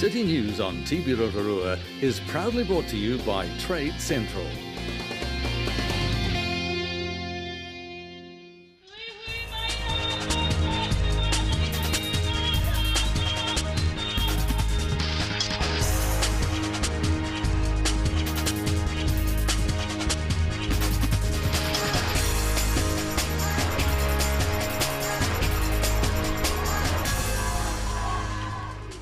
City News on TV Rotorua is proudly brought to you by Trade Central.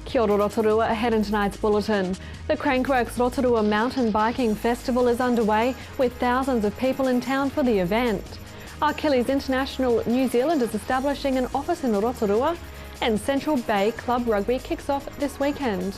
Kia ora Rotorua, ahead in tonight's bulletin. The Crankworks Rotorua Mountain Biking Festival is underway with thousands of people in town for the event. Achilles International New Zealand is establishing an office in Rotorua, and Central Bay Club Rugby kicks off this weekend.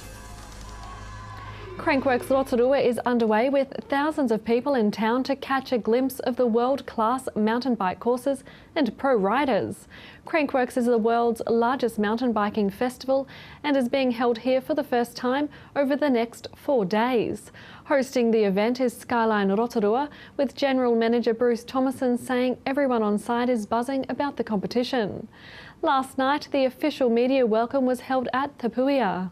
Crankworks Rotorua is underway with thousands of people in town to catch a glimpse of the world-class mountain bike courses and pro riders. Crankworks is the world's largest mountain biking festival and is being held here for the first time over the next 4 days. Hosting the event is Skyline Rotorua, with General Manager Bruce Thomason saying everyone on site is buzzing about the competition. Last night, the official media welcome was held at Tapuia.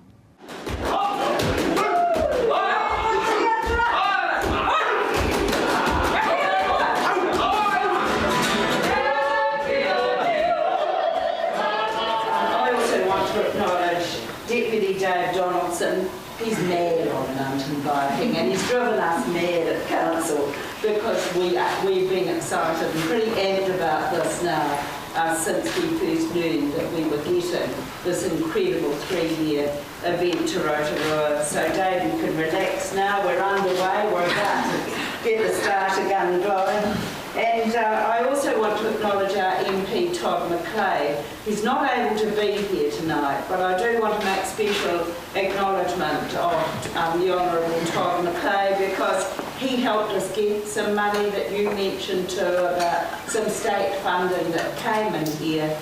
Deputy Dave Donaldson, he's mad on mountain biking, and he's driven us mad at council because we've been excited and pretty amped about this now since we first learned that we were getting this incredible 3-year event to Rotorua. So Dave, you can relax now, we're underway, we're about to get the starter gun going. And I also want to acknowledge our MP Todd McClay. He's not able to be here tonight, but I do want to make special acknowledgement of the Honourable Todd McClay, because he helped us get some money that you mentioned too, about some state funding that came in here,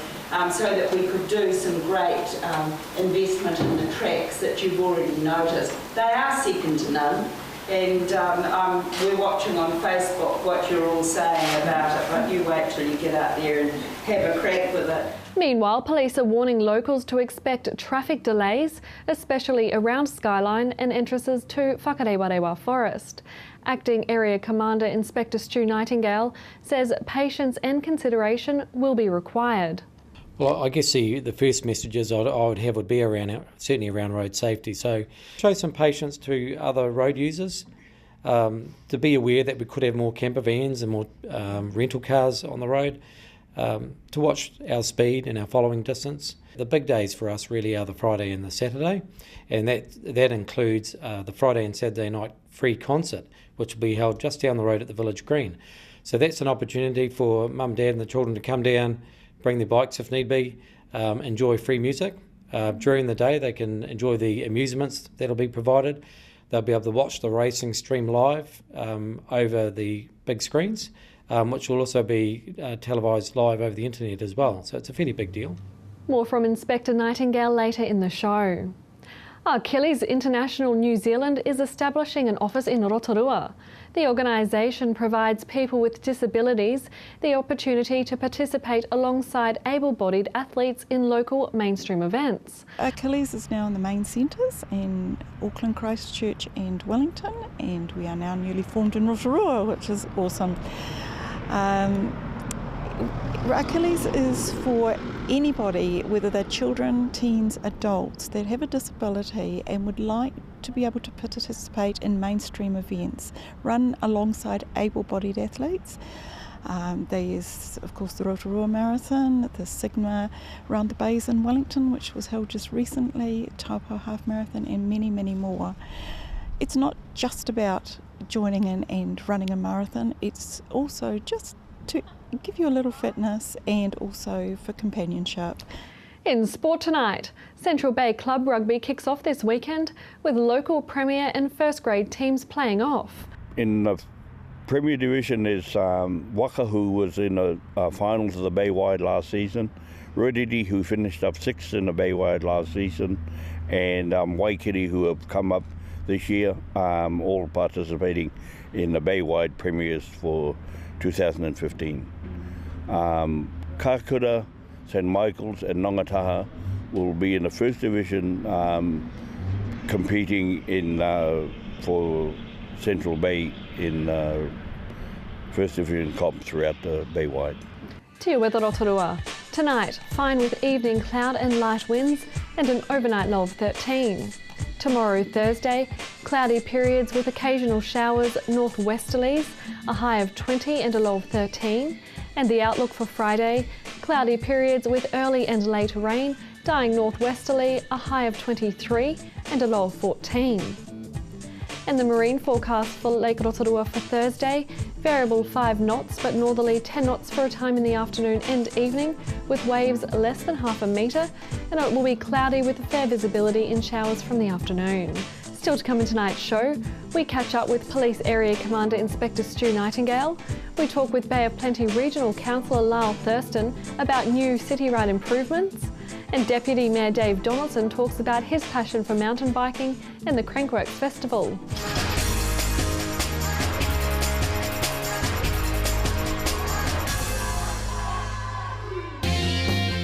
so that we could do some great investment in the tracks that you've already noticed. They are second to none. And we're watching on Facebook what you're all saying about it, but you wait till you get out there and have a crack with it. Meanwhile, police are warning locals to expect traffic delays, especially around Skyline and entrances to Whakarewarewa Forest. Acting Area Commander Inspector Stu Nightingale says patience and consideration will be required. Well, I guess the first messages I would have would be certainly around road safety. So show some patience to other road users, to be aware that we could have more camper vans and more rental cars on the road, to watch our speed and our following distance. The big days for us really are the Friday and the Saturday, and that includes the Friday and Saturday night free concert, which will be held just down the road at the Village Green. So that's an opportunity for mum, dad and the children to come down, bring their bikes if need be, enjoy free music. During the day they can enjoy the amusements that'll be provided. They'll be able to watch the racing stream live over the big screens, which will also be televised live over the internet as well. So it's a fairly big deal. More from Inspector Nightingale later in the show. Achilles International New Zealand is establishing an office in Rotorua. The organisation provides people with disabilities the opportunity to participate alongside able-bodied athletes in local mainstream events. Achilles is now in the main centres in Auckland, Christchurch and Wellington, and we are now newly formed in Rotorua, which is awesome. Achilles is for anybody, whether they're children, teens, adults, that have a disability and would like to be able to participate in mainstream events, run alongside able-bodied athletes. There's, of course, the Rotorua Marathon, the Sigma Round the Bays in Wellington, which was held just recently, Taupo Half Marathon, and many, many more. It's not just about joining in and running a marathon, it's also just to give you a little fitness and also for companionship. In sport tonight, Central Bay Club Rugby kicks off this weekend with local premier and first grade teams playing off. In the Premier Division is Waka, who was in the finals of the Bay Wide last season, Ruriri, who finished up 6th in the Bay Wide last season, and Waikiri, who have come up this year, all participating in the Bay Wide Premiers for 2015. Kakura, St Michael's and Nongataha will be in the First Division competing in for Central Bay in First Division comp throughout the Bay Wide. To you with Rotorua. Tonight, fine with evening cloud and light winds and an overnight low of 13. Tomorrow, Thursday, cloudy periods with occasional showers, northwesterlies, a high of 20 and a low of 13. And the outlook for Friday, cloudy periods with early and late rain, dying northwesterly, a high of 23 and a low of 14. And the marine forecast for Lake Rotorua for Thursday, variable 5 knots but northerly 10 knots for a time in the afternoon and evening with waves less than half a metre, and it will be cloudy with fair visibility in showers from the afternoon. Still to come in tonight's show, we catch up with Police Area Commander Inspector Stu Nightingale. We talk with Bay of Plenty Regional Councillor Lyle Thurston about new city ride improvements. And Deputy Mayor Dave Donaldson talks about his passion for mountain biking and the Crankworks Festival.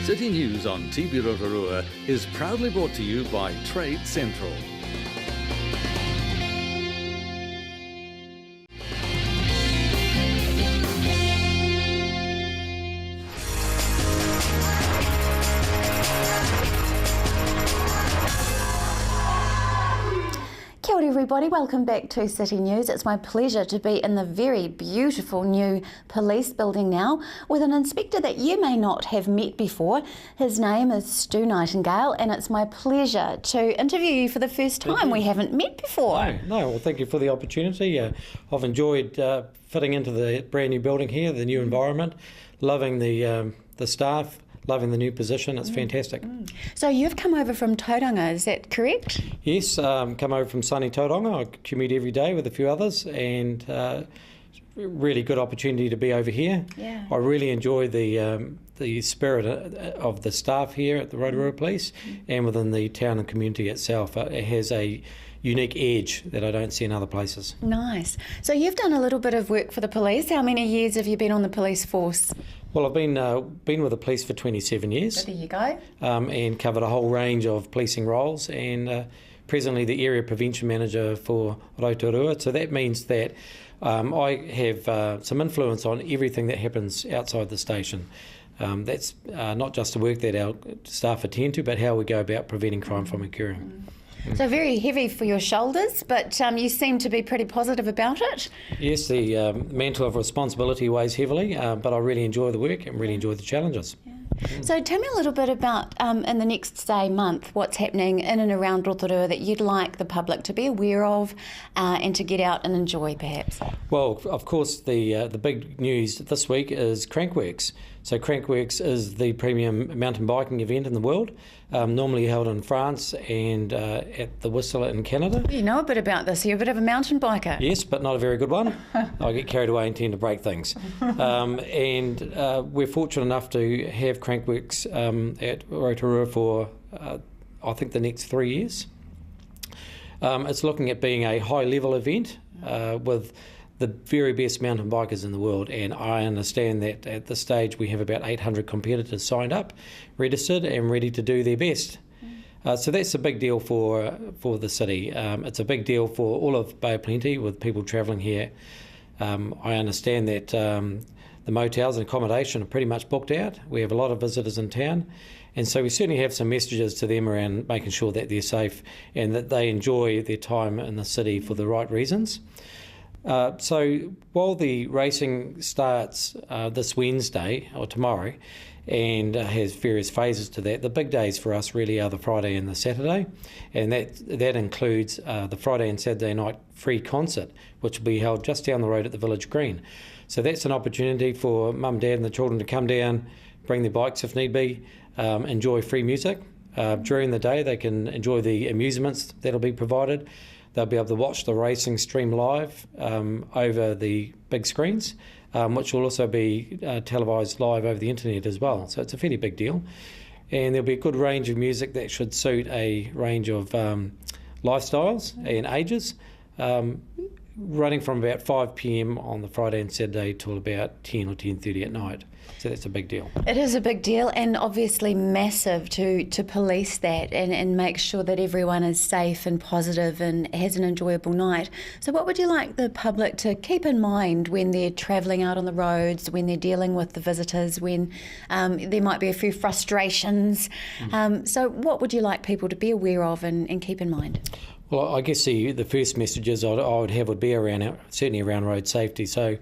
City News on TV Rotorua is proudly brought to you by Trade Central. Kia ora everybody, welcome back to City News. It's my pleasure to be in the very beautiful new police building now with an inspector that you may not have met before. His name is Stu Nightingale and it's my pleasure to interview you for the first time. We haven't met before. No, well, thank you for the opportunity. I've enjoyed fitting into the brand new building here, the new environment, loving the staff, loving the new position. It's fantastic. So you've come over from Tauranga, is that correct? Yes, come over from sunny Tauranga. I commute every day with a few others, and really good opportunity to be over here. Yeah. I really enjoy the spirit of the staff here at the Rotorua Police and within the town and community itself. It has a unique edge that I don't see in other places. Nice. So you've done a little bit of work for the police. How many years have you been on the police force? Well, I've been with the police for 27 years. There you go. And covered a whole range of policing roles, and presently the area prevention manager for Rotorua. So that means that I have some influence on everything that happens outside the station. That's not just the work that our staff attend to, but how we go about preventing crime from occurring. So very heavy for your shoulders, but you seem to be pretty positive about it. Yes, the mantle of responsibility weighs heavily, but I really enjoy the work and really enjoy the challenges. So tell me a little bit about, in the next, say, month, what's happening in and around Rotorua that you'd like the public to be aware of and to get out and enjoy, perhaps. Well, of course, the big news this week is Crankworks. So Crankworks is the premium mountain biking event in the world, normally held in France and at the Whistler in Canada. You know a bit about this. You're a bit of a mountain biker. Yes, but not a very good one. I get carried away and tend to break things. And we're fortunate enough to have Crankworks at Rotorua for, I think, the next 3 years. It's looking at being a high-level event with the very best mountain bikers in the world, and I understand that at this stage we have about 800 competitors signed up, registered and ready to do their best. So that's a big deal for the city. It's a big deal for all of Bay of Plenty with people travelling here. I understand that the motels and accommodation are pretty much booked out. We have a lot of visitors in town, and so we certainly have some messages to them around making sure that they're safe and that they enjoy their time in the city for the right reasons. So while the racing starts this Wednesday or tomorrow and has various phases to that, the big days for us really are the Friday and the Saturday, and that includes the Friday and Saturday night free concert, which will be held just down the road at the Village Green. So that's an opportunity for mum, dad and the children to come down, bring their bikes if need be, enjoy free music. During the day they can enjoy the amusements that'll be provided. They'll be able to watch the racing stream live over the big screens, which will also be televised live over the internet as well. So it's a fairly big deal. And there'll be a good range of music that should suit a range of lifestyles and ages. running from about 5 p.m. on the Friday and Saturday till about 10 or 10:30 at night. So that's a big deal. It is a big deal, and obviously massive to police that and make sure that everyone is safe and positive and has an enjoyable night. So what would you like the public to keep in mind when they're travelling out on the roads, when they're dealing with the visitors, when there might be a few frustrations? So what would you like people to be aware of and keep in mind? Well, I guess the first messages I would have would be certainly around road safety. So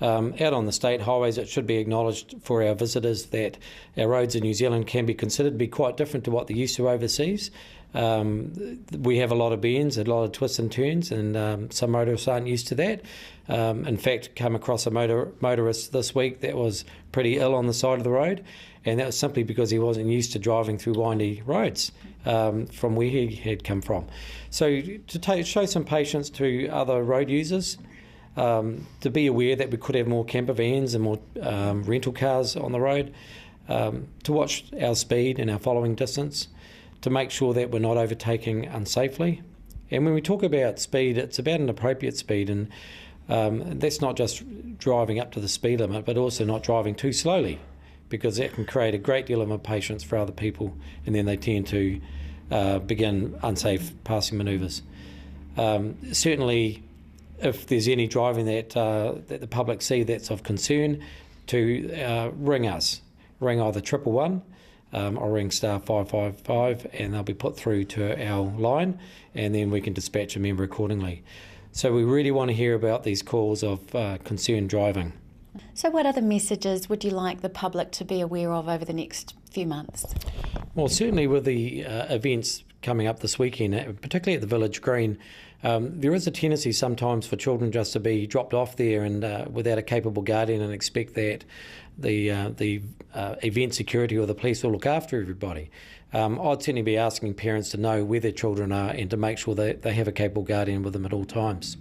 out on the state highways, it should be acknowledged for our visitors that our roads in New Zealand can be considered to be quite different to what they're used to overseas. We have a lot of bends, a lot of twists and turns, and some motorists aren't used to that. In fact, come across a motorist this week that was pretty ill on the side of the road, and that was simply because he wasn't used to driving through windy roads from where he had come from. So to show some patience to other road users, to be aware that we could have more camper vans and more rental cars on the road, to watch our speed and our following distance, to make sure that we're not overtaking unsafely. And when we talk about speed, it's about an appropriate speed, and that's not just driving up to the speed limit, but also not driving too slowly, because that can create a great deal of impatience for other people, and then they tend to begin unsafe passing manoeuvres. Certainly, if there's any driving that the public see that's of concern, to ring us. Ring either 111 or ring star 555, and they'll be put through to our line, and then we can dispatch a member accordingly. So we really want to hear about these calls of concerned driving. So what other messages would you like the public to be aware of over the next few months? Well, certainly with the events coming up this weekend, particularly at the Village Green, there is a tendency sometimes for children just to be dropped off there and without a capable guardian, and expect that the event security or the police will look after everybody. I'd certainly be asking parents to know where their children are and to make sure that they have a capable guardian with them at all times.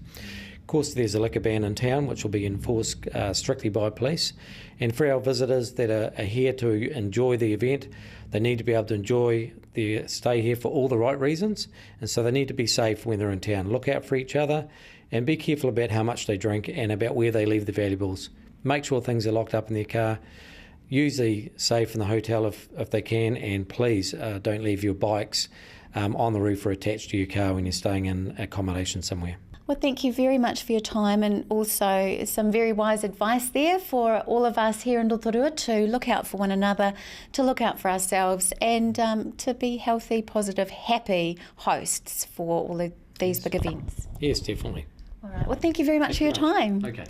Of course, there's a liquor ban in town, which will be enforced strictly by police. And for our visitors that are here to enjoy the event, they need to be able to enjoy their stay here for all the right reasons. And so they need to be safe when they're in town. Look out for each other and be careful about how much they drink and about where they leave their valuables. Make sure things are locked up in their car. Use the safe in the hotel if they can, and please don't leave your bikes on the roof or attached to your car when you're staying in accommodation somewhere. Well, thank you very much for your time, and also some very wise advice there for all of us here in Rotorua to look out for one another, to look out for ourselves, and to be healthy, positive, happy hosts for all of these big events. Yes, definitely. All right. Well, thank you very much for your time. Okay.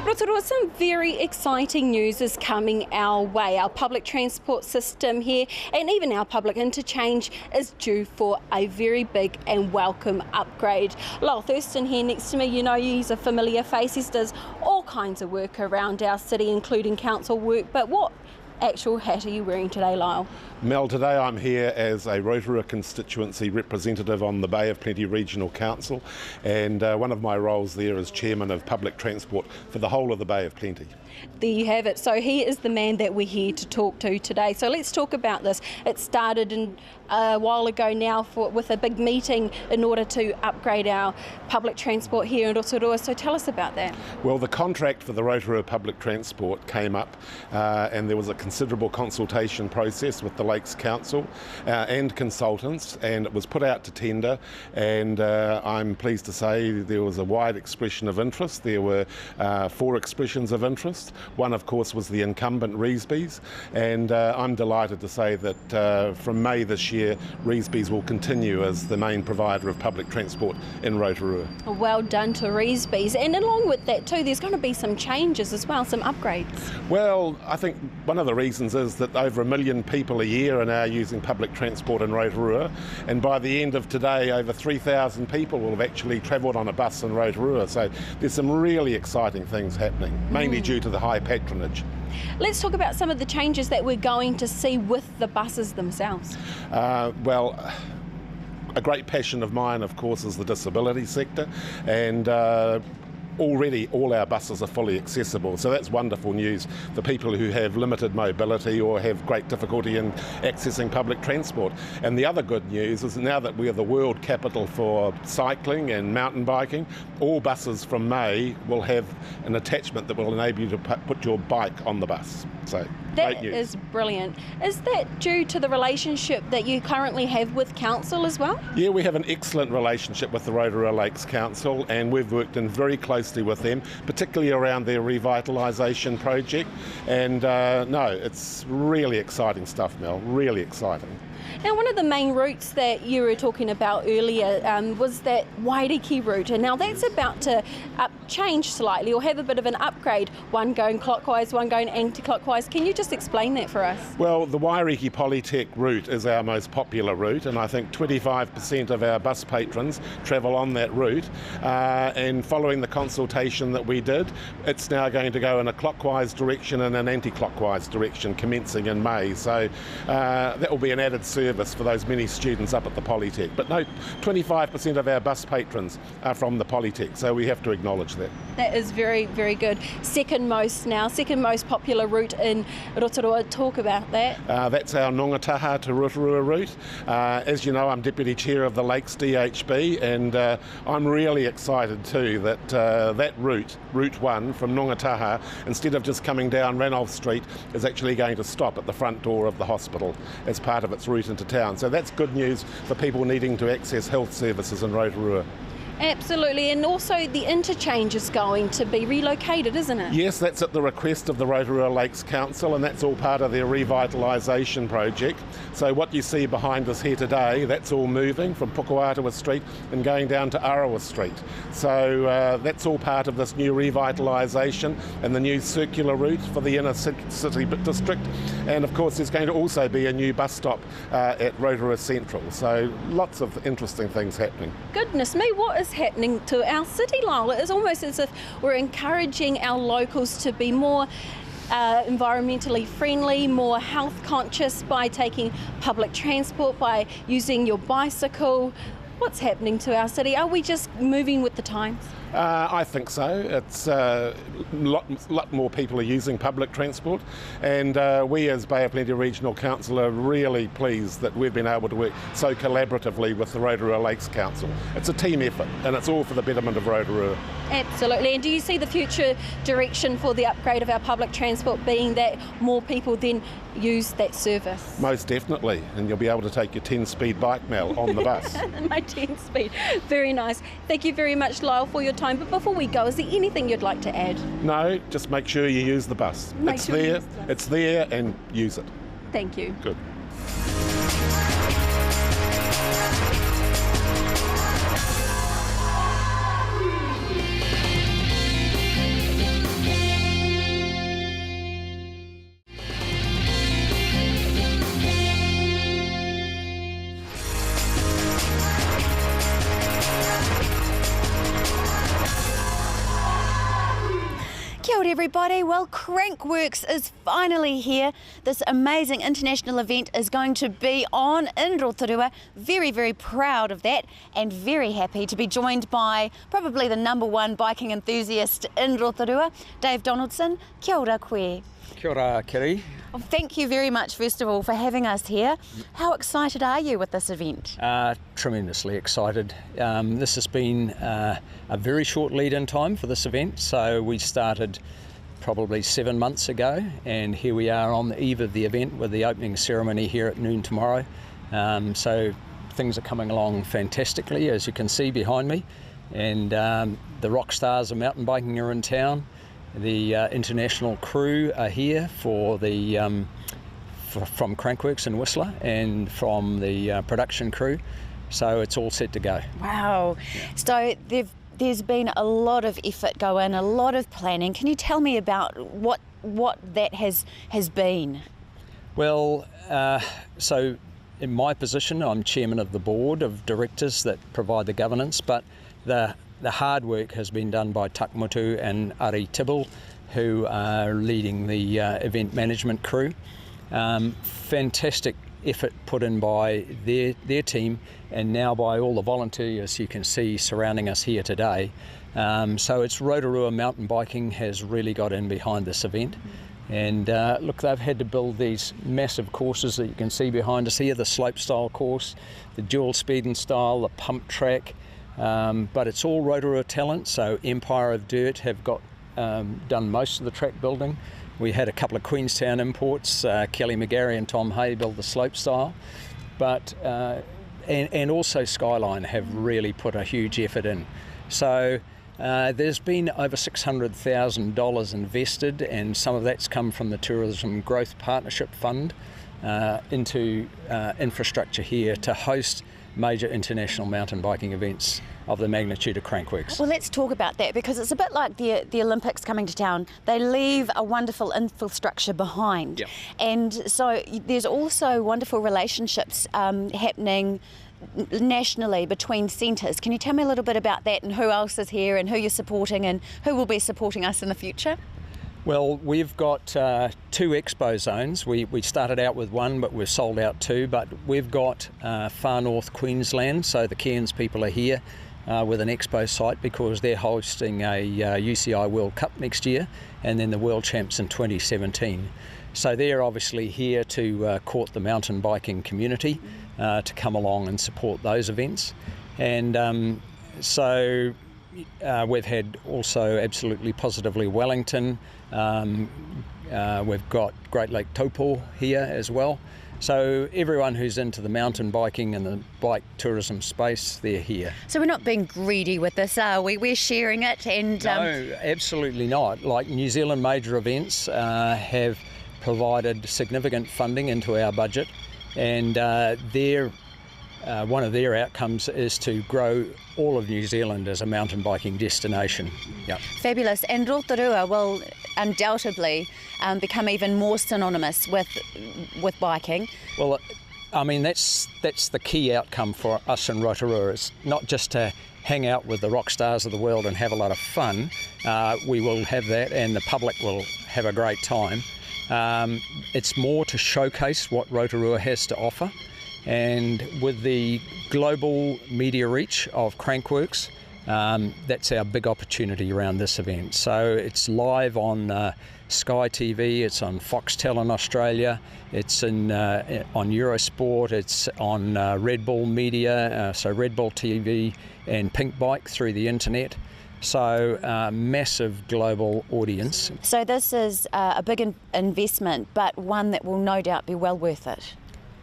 Rotorua, some very exciting news is coming our way. Our public transport system here and even our public interchange is due for a very big and welcome upgrade. Lyle Thurston here next to me, you know he's a familiar face. He does all kinds of work around our city, including council work, but what actual hat are you wearing today, Lyle? Mel, today I'm here as a Rotorua constituency representative on the Bay of Plenty Regional Council, and one of my roles there is Chairman of Public Transport for the whole of the Bay of Plenty. There you have it. So he is the man that we're here to talk to today. So let's talk about this. It started a while ago now with a big meeting in order to upgrade our public transport here in Rotorua. So tell us about that. Well, the contract for the Rotorua public transport came up and there was a considerable consultation process with the Lakes Council and consultants, and it was put out to tender, and I'm pleased to say there was a wide expression of interest. There were 4 expressions of interest. One, of course, was the incumbent Reesby's, and I'm delighted to say that from May this year, Reesby's will continue as the main provider of public transport in Rotorua. Well done to Reesby's. And along with that too, there's going to be some changes as well, some upgrades. Well, I think one of the reasons is that over 1 million people a year are now using public transport in Rotorua, and by the end of today over 3,000 people will have actually travelled on a bus in Rotorua. So there's some really exciting things happening, mainly due to the high patronage. Let's talk about some of the changes that we're going to see with the buses themselves. Well, a great passion of mine, of course, is the disability sector, and already all our buses are fully accessible, so that's wonderful news for people who have limited mobility or have great difficulty in accessing public transport. And the other good news is now that we are the world capital for cycling and mountain biking, all buses from May will have an attachment that will enable you to put your bike on the bus. So great news. That is brilliant. Is that due to the relationship that you currently have with Council as well? Yeah, we have an excellent relationship with the Rotorua Lakes Council, and we've worked in very closely with them, particularly around their revitalisation project. And no, it's really exciting stuff, Mel, really exciting. Now, one of the main routes that you were talking about earlier was that Wairiki route, and now that's about to change slightly or have a bit of an upgrade, one going clockwise, one going anti-clockwise. Can you just explain that for us? Well, the Wairiki Polytech route is our most popular route, and I think 25% of our bus patrons travel on that route, and following the consultation that we did, it's now going to go in a clockwise direction and an anti-clockwise direction commencing in May, so that will be an added service for those many students up at the Polytech. But no, 25% of our bus patrons are from the Polytech, so we have to acknowledge that. That is very, very good. Second most popular route in Rotorua. Talk about that. That's our Nongataha to Rotorua route. As you know, I'm Deputy Chair of the Lakes DHB, and I'm really excited too that that route, Route 1 from Nongataha, instead of just coming down Ranulph Street, is actually going to stop at the front door of the hospital as part of its route into town. So that's good news for people needing to access health services in Rotorua. Absolutely, and also the interchange is going to be relocated, isn't it? Yes, that's at the request of the Rotorua Lakes Council, and that's all part of their revitalisation project. So what you see behind us here today, that's all moving from Pukuatua Street and going down to Arawa Street. So that's all part of this new revitalisation and the new circular route for the inner city district. And of course there's going to also be a new bus stop at Rotorua Central. So lots of interesting things happening. Goodness me, what is happening to our city, Lyle? It's almost as if we're encouraging our locals to be more environmentally friendly, more health conscious by taking public transport, by using your bicycle. What's happening to our city? Are we just moving with the times? I think so. It's a lot more people are using public transport, and we as Bay of Plenty Regional Council are really pleased that we've been able to work so collaboratively with the Rotorua Lakes Council. It's a team effort, and it's all for the betterment of Rotorua. Absolutely. And do you see the future direction for the upgrade of our public transport being that more people then use that service? Most definitely, and you'll be able to take your 10-speed bike, Mel, on the bus. My 10-speed. Very nice. Thank you very much, Lyle, for your time. But before we go, is there anything you'd like to add? No, just make sure you use the bus. It's there, and use it. Thank you. Good. Kia ora everybody, well Crankworks is finally here. This amazing international event is going to be on in Rotorua. Very, very proud of that and very happy to be joined by probably the #1 biking enthusiast in Rotorua, Dave Donaldson. Kia ora koe. Kia ora, Kiri. Well, thank you very much first of all for having us here. How excited are you with this event? Tremendously excited. This has been a very short lead-in time for this event, so we started probably 7 months ago, and here we are on the eve of the event with the opening ceremony here at noon tomorrow. So things are coming along fantastically, as you can see behind me, and the rock stars of mountain biking are in town. The international crew are here for the from Crankworks in Whistler and from the production crew, so it's all set to go. Wow. So there's been a lot of effort go in, a lot of planning. Can you tell me about what that has been? Well, so in my position, I'm chairman of the board of directors that provide the governance, but the hard work has been done by Takmutu and Ari Tibble, who are leading the event management crew. Fantastic effort put in by their team, and now by all the volunteers you can see surrounding us here today. So it's Rotorua Mountain Biking has really got in behind this event. And look, they've had to build these massive courses that you can see behind us here, the slope style course, the dual speed and style, the pump track, but it's all Rotorua talent. So Empire of Dirt have got done most of the track building. We had a couple of Queenstown imports, Kelly McGarry and Tom Hay built the slope style, but and also Skyline have really put a huge effort in. So there's been over $600,000 invested, and some of that's come from the Tourism Growth Partnership Fund into infrastructure here to host major international mountain biking events of the magnitude of Crankworx. Well, let's talk about that, because it's a bit like the Olympics coming to town. They leave a wonderful infrastructure behind. Yep. And so there's also wonderful relationships happening nationally between centres. Can you tell me a little bit about that and who else is here and who you're supporting and who will be supporting us in the future? Well, we've got 2 expo zones. We started out with 1, but we've sold out 2. But we've got far north Queensland, so the Cairns people are here with an expo site because they're hosting a UCI World Cup next year, and then the World Champs in 2017. So they're obviously here to court the mountain biking community to come along and support those events. And so we've had also absolutely positively Wellington. We've got Great Lake Taupo here as well. So everyone who's into the mountain biking and the bike tourism space, they're here. So we're not being greedy with this, are we? We're sharing it. And no, absolutely not. Like New Zealand major events have provided significant funding into our budget, and one of their outcomes is to grow all of New Zealand as a mountain biking destination. Yep. Fabulous. And Rotorua will undoubtedly become even more synonymous with biking. Well, I mean, that's the key outcome for us in Rotorua. It's not just to hang out with the rock stars of the world and have a lot of fun. We will have that, and the public will have a great time. It's more to showcase what Rotorua has to offer. And with the global media reach of Crankworx, that's our big opportunity around this event. So it's live on Sky TV, it's on Foxtel in Australia, it's on Eurosport, it's on Red Bull Media, so Red Bull TV and Pink Bike through the internet. So massive global audience. So this is a big investment, but one that will no doubt be well worth it.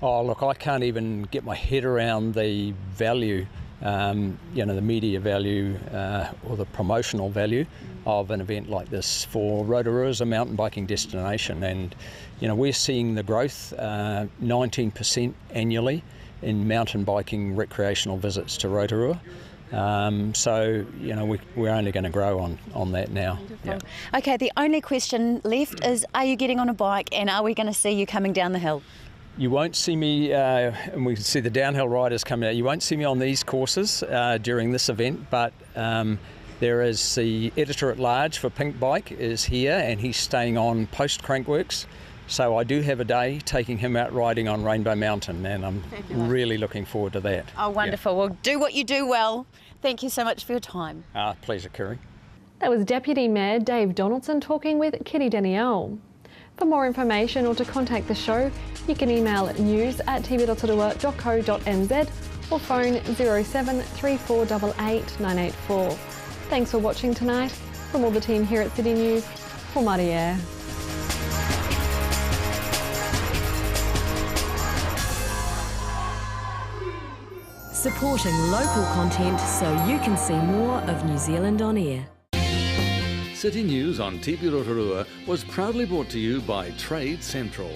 Oh, look, I can't even get my head around the value, the media value or the promotional value of an event like this for Rotorua as a mountain biking destination. And, we're seeing the growth, 19% annually in mountain biking recreational visits to Rotorua. So, we're only going to grow on that now. Yeah. Okay, the only question left is, are you getting on a bike and are we going to see you coming down the hill? You won't see me, and we can see the downhill riders coming out, you won't see me on these courses during this event, but there is the editor-at-large for Pink Bike is here, and he's staying on post-Crankworx. So I do have a day taking him out riding on Rainbow Mountain, and I'm really looking forward to that. Oh, wonderful. Yeah. Well, do what you do well. Thank you so much for your time. Pleasure, Kerry. That was Deputy Mayor Dave Donaldson talking with Kitty Danielle. For more information or to contact the show, you can email news@tv.rotorua.co.nz or phone 07 3488 984. Thanks for watching tonight. From all the team here at City News, for Maria. Supporting local content so you can see more of New Zealand on air. City News on TV Rotorua was proudly brought to you by Trade Central.